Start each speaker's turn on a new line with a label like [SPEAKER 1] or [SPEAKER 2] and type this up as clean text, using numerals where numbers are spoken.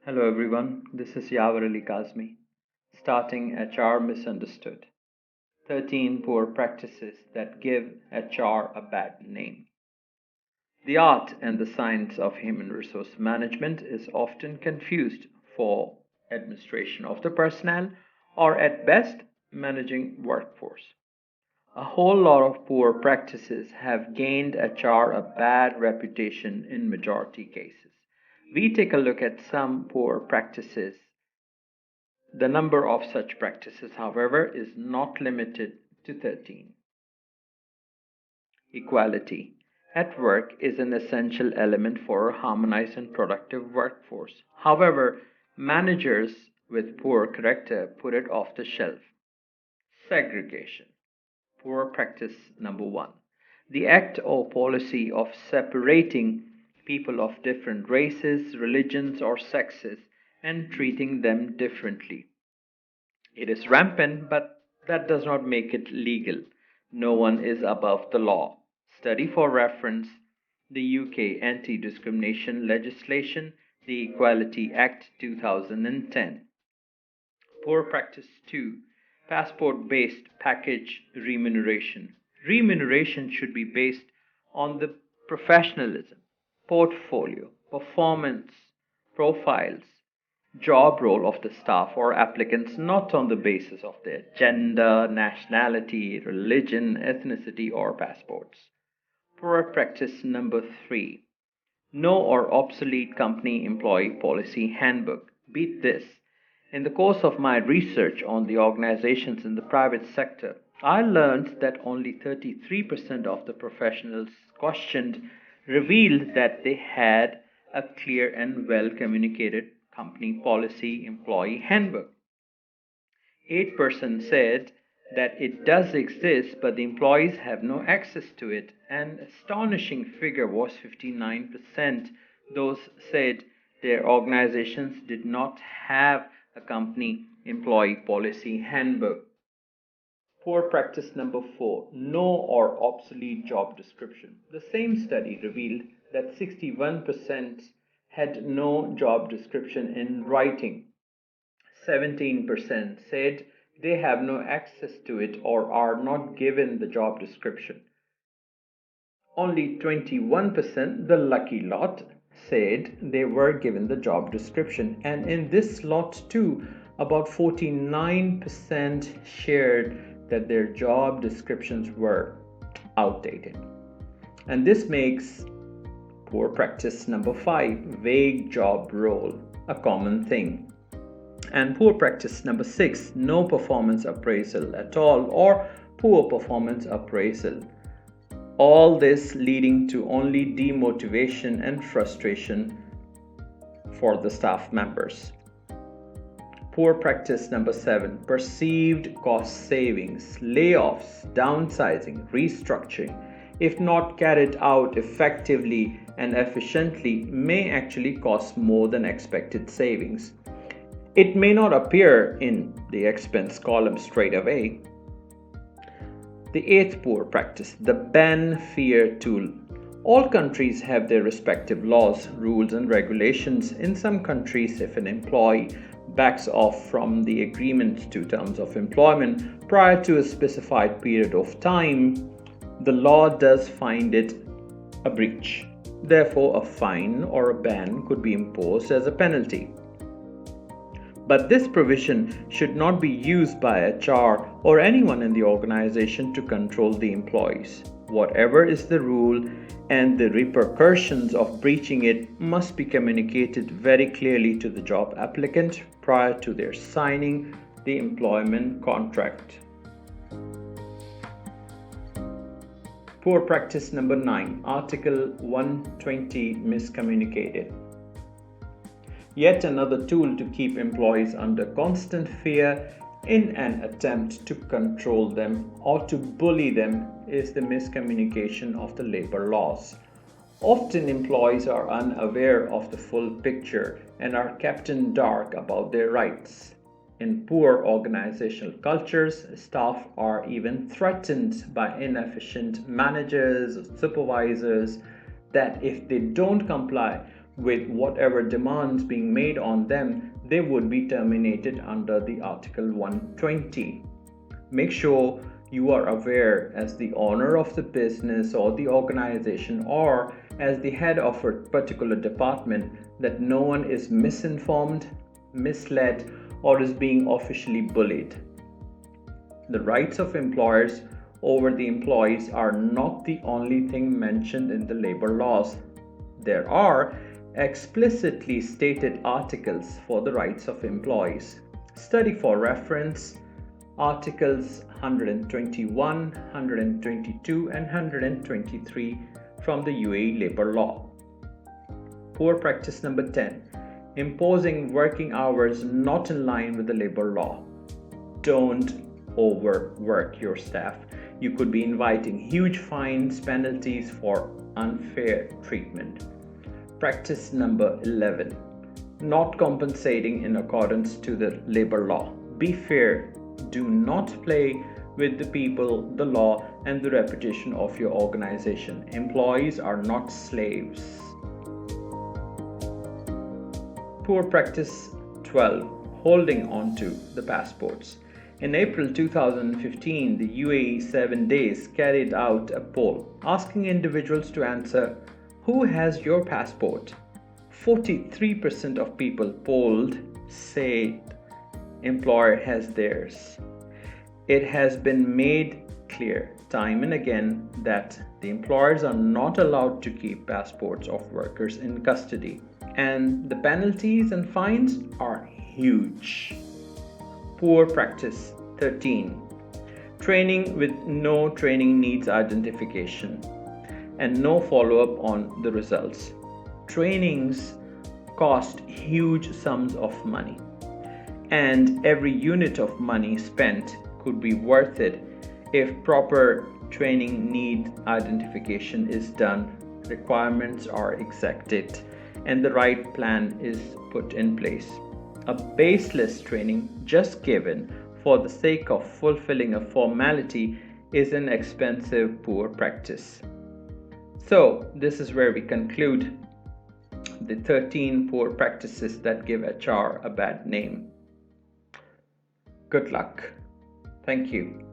[SPEAKER 1] Hello everyone, this is Kazmi, starting HR Misunderstood. 13 poor practices that give HR a bad name. The art and the science of human resource management is often confused for administration of the personnel or at best managing workforce. A whole lot of poor practices have gained HR a bad reputation in majority cases. We take a look at some poor practices. The number of such practices, however, is not limited to 13. Equality at work is an essential element for a harmonized and productive workforce. However, managers with poor character put it off the shelf. Segregation. Poor practice number one. The act or policy of separating people of different races, religions, or sexes and treating them differently. It is rampant, but that does not make it legal. No one is above the law. Study for reference the UK anti discrimination legislation, the Equality Act 2010. Poor practice 2. Passport based package remuneration. Remuneration should be based on the professionalism, portfolio, performance, profiles, job role of the staff or applicants, not on the basis of their gender, nationality, religion, ethnicity, or passports. Poor practice number 3. No or obsolete company employee policy handbook. Beat this. In the course of my research on the organizations in the private sector, I learned that only 33% of the professionals questioned revealed that they had a clear and well communicated company policy employee handbook. 8% said that it does exist, but the employees have no access to it. An astonishing figure was 59%. Those said their organizations did not have a company employee policy handbook. Poor practice number 4. No or obsolete job description. The same study revealed that 61% had no job description in writing. 17% said they have no access to it or are not given the job description. Only 21%, the lucky lot, said they were given the job description. And in this lot, too, about 49% shared that their job descriptions were outdated. And this makes poor practice number 5, vague job role, a common thing. And poor practice number 6, no performance appraisal at all or poor performance appraisal. All this leading to only demotivation and frustration for the staff members. Poor practice number 7, perceived cost savings, layoffs, downsizing, restructuring, if not carried out effectively and efficiently, may actually cost more than expected savings. It may not appear in the expense column straight away. The 8th poor practice, the ban fear tool. All countries have their respective laws, rules, and regulations. In some countries, if an employee backs off from the agreement to terms of employment prior to a specified period of time, the law does find it a breach. Therefore, a fine or a ban could be imposed as a penalty. But this provision should not be used by HR or anyone in the organization to control the employees. Whatever is the rule and the repercussions of breaching it must be communicated very clearly to the job applicant prior to their signing the employment contract. Poor practice number 9, Article 120 miscommunicated. Yet another tool to keep employees under constant fear in an attempt to control them or to bully them is the miscommunication of the labor laws. Often employees are unaware of the full picture and are kept in dark about their rights. In poor organizational cultures, staff are even threatened by inefficient managers or supervisors that if they don't comply with whatever demands being made on them, they would be terminated under the Article 120. Make sure you are aware as the owner of the business or the organization or as the head of a particular department that no one is misinformed, misled, or is being officially bullied. The rights of employers over the employees are not the only thing mentioned in the labor laws. There are explicitly stated articles for the rights of employees. Study for reference Articles 121, 122, and 123 from the UAE labor law. Poor practice number 10. Imposing working hours not in line with the labor law. Don't overwork your staff. You could be inviting huge fines, penalties for unfair treatment. Practice number 11. Not compensating in accordance to the labor law. Be fair. Do not play with the people, the law, and the reputation of your organization. Employees are not slaves. Poor practice 12. Holding on to the passports. In April 2015, the UAE 7 Days carried out a poll asking individuals to answer, who has your passport? 43% of people polled said employer has theirs. It has been made clear time and again that the employers are not allowed to keep passports of workers in custody, and the penalties and fines are huge. Poor practice 13. Training with no training needs identification and no follow-up on the results. Trainings cost huge sums of money, and every unit of money spent could be worth it if proper training need identification is done, requirements are exacted, and the right plan is put in place. A baseless training just given for the sake of fulfilling a formality is an expensive, poor practice. So, this is where we conclude the 13 poor practices that give HR a bad name. Good luck. Thank you.